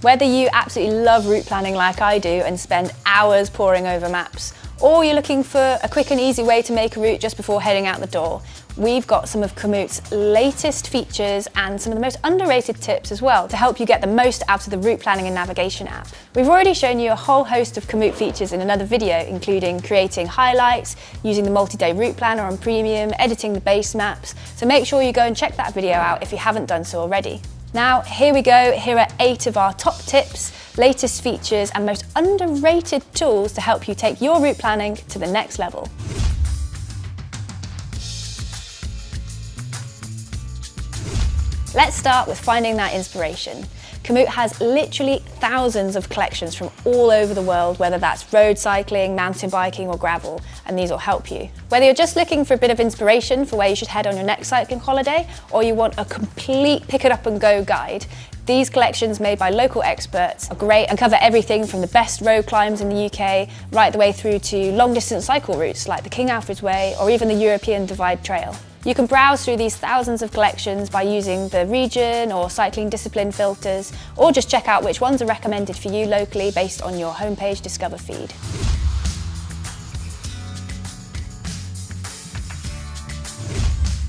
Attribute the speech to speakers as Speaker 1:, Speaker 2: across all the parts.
Speaker 1: Whether you absolutely love route planning like I do and spend hours poring over maps, or you're looking for a quick and easy way to make a route just before heading out the door, we've got some of Komoot's latest features and some of the most underrated tips as well to help you get the most out of the route planning and navigation app. We've already shown you a whole host of Komoot features in another video, including creating highlights, using the multi-day route planner on Premium, editing the base maps, so make sure you go and check that video out if you haven't done so already. Now, here we go. Here are 8 of our top tips, latest features and most underrated tools to help you take your route planning to the next level. Let's start with finding that inspiration. Komoot has literally thousands of collections from all over the world, whether that's road cycling, mountain biking or gravel, and these will help you. Whether you're just looking for a bit of inspiration for where you should head on your next cycling holiday, or you want a complete pick it up and go guide, these collections made by local experts are great and cover everything from the best road climbs in the UK right the way through to long distance cycle routes like the King Alfred's Way or even the European Divide Trail. You can browse through these thousands of collections by using the region or cycling discipline filters, or just check out which ones are recommended for you locally based on your homepage Discover feed.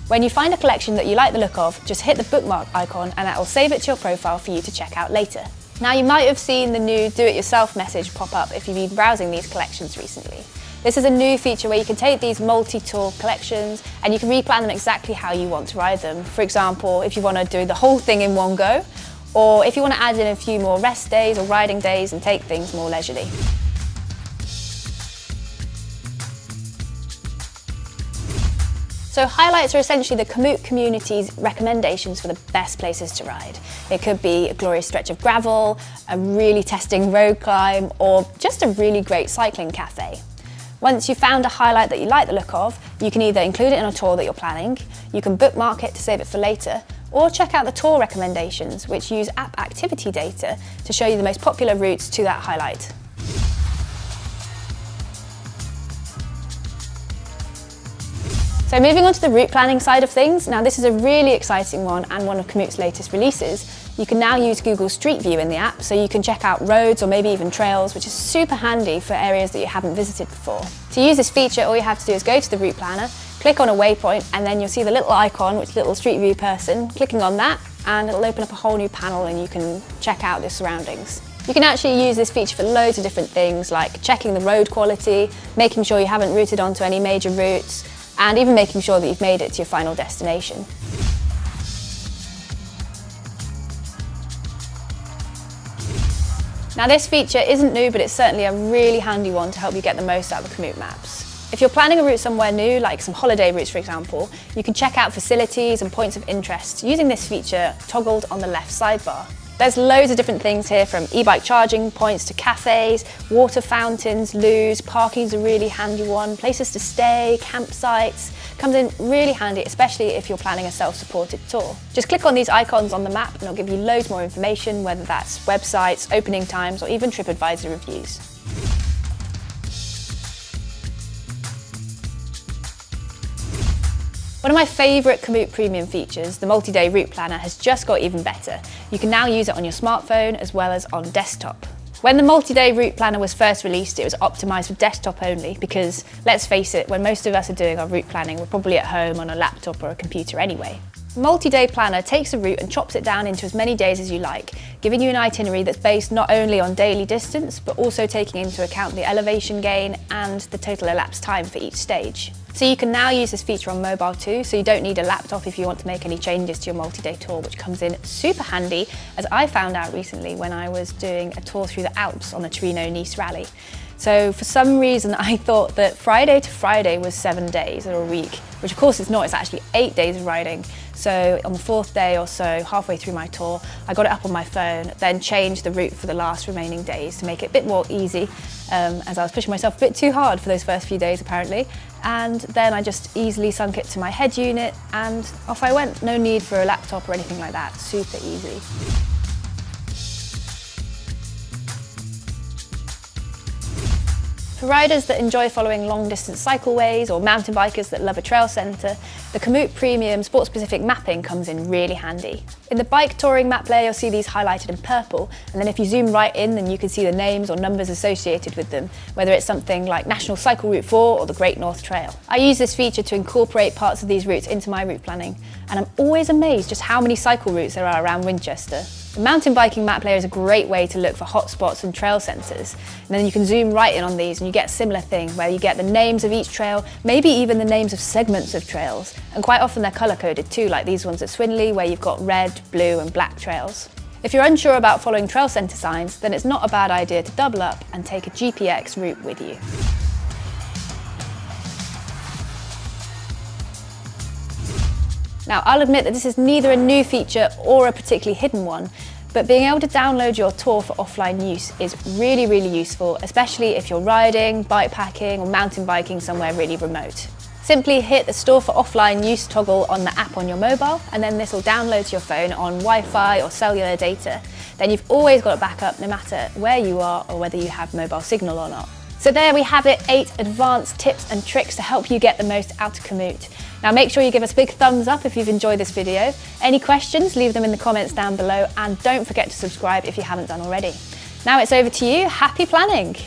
Speaker 1: When you find a collection that you like the look of, just hit the bookmark icon and that will save it to your profile for you to check out later. Now, you might have seen the new do-it-yourself message pop up if you've been browsing these collections recently. This is a new feature where you can take these multi-tour collections and you can replan them exactly how you want to ride them. For example, if you want to do the whole thing in one go, or if you want to add in a few more rest days or riding days and take things more leisurely. So highlights are essentially the Komoot community's recommendations for the best places to ride. It could be a glorious stretch of gravel, a really testing road climb, or just a really great cycling cafe. Once you've found a highlight that you like the look of, you can either include it in a tour that you're planning, you can bookmark it to save it for later, or check out the tour recommendations, which use app activity data to show you the most popular routes to that highlight. So moving on to the route planning side of things, now this is a really exciting one and one of Komoot's latest releases. You can now use Google Street View in the app, so you can check out roads or maybe even trails, which is super handy for areas that you haven't visited before. To use this feature, all you have to do is go to the route planner, click on a waypoint, and then you'll see the little icon, which is a little Street View person. Clicking on that, and it'll open up a whole new panel and you can check out the surroundings. You can actually use this feature for loads of different things, like checking the road quality, making sure you haven't routed onto any major routes, and even making sure that you've made it to your final destination. Now, this feature isn't new, but it's certainly a really handy one to help you get the most out of the Komoot maps. If you're planning a route somewhere new, like some holiday routes for example, you can check out facilities and points of interest using this feature toggled on the left sidebar. There's loads of different things here, from e-bike charging points to cafes, water fountains, loos, parking's a really handy one, places to stay, campsites. Comes in really handy, especially if you're planning a self-supported tour. Just click on these icons on the map and it'll give you loads more information, whether that's websites, opening times, or even TripAdvisor reviews. One of my favourite Komoot Premium features, the multi-day route planner, has just got even better. You can now use it on your smartphone as well as on desktop. When the multi-day route planner was first released, it was optimised for desktop only because, let's face it, when most of us are doing our route planning, we're probably at home on a laptop or a computer anyway. The multi-day planner takes a route and chops it down into as many days as you like, giving you an itinerary that's based not only on daily distance, but also taking into account the elevation gain and the total elapsed time for each stage. So you can now use this feature on mobile too, so you don't need a laptop if you want to make any changes to your multi-day tour, which comes in super handy, as I found out recently when I was doing a tour through the Alps on the Torino-Nice rally. So for some reason I thought that Friday to Friday was 7 days or a week, which of course it's not, it's actually 8 days of riding. So on the 4th day or so, halfway through my tour, I got it up on my phone, then changed the route for the last remaining days to make it a bit more easy, as I was pushing myself a bit too hard for those first few days apparently. And then I just easily sunk it to my head unit and off I went. No need for a laptop or anything like that, super easy. For riders that enjoy following long-distance cycleways or mountain bikers that love a trail centre, the Komoot Premium sport-specific mapping comes in really handy. In the bike touring map layer, you'll see these highlighted in purple, and then if you zoom right in, then you can see the names or numbers associated with them, whether it's something like National Cycle Route 4 or the Great North Trail. I use this feature to incorporate parts of these routes into my route planning, and I'm always amazed just how many cycle routes there are around Winchester. The mountain biking map layer is a great way to look for hotspots and trail centres, and then you can zoom right in on these and you get a similar thing where you get the names of each trail, maybe even the names of segments of trails, and quite often they're colour coded too, like these ones at Swinley where you've got red, blue and black trails. If you're unsure about following trail centre signs, then it's not a bad idea to double up and take a GPX route with you. Now, I'll admit that this is neither a new feature or a particularly hidden one, but being able to download your tour for offline use is really, really useful, especially if you're riding, bikepacking or mountain biking somewhere really remote. Simply hit the Store for Offline Use toggle on the app on your mobile, and then this will download to your phone on Wi-Fi or cellular data. Then you've always got a backup no matter where you are or whether you have mobile signal or not. So there we have it, 8 advanced tips and tricks to help you get the most out of Komoot. Now make sure you give us a big thumbs up if you've enjoyed this video. Any questions, leave them in the comments down below, and don't forget to subscribe if you haven't done already. Now it's over to you, happy planning!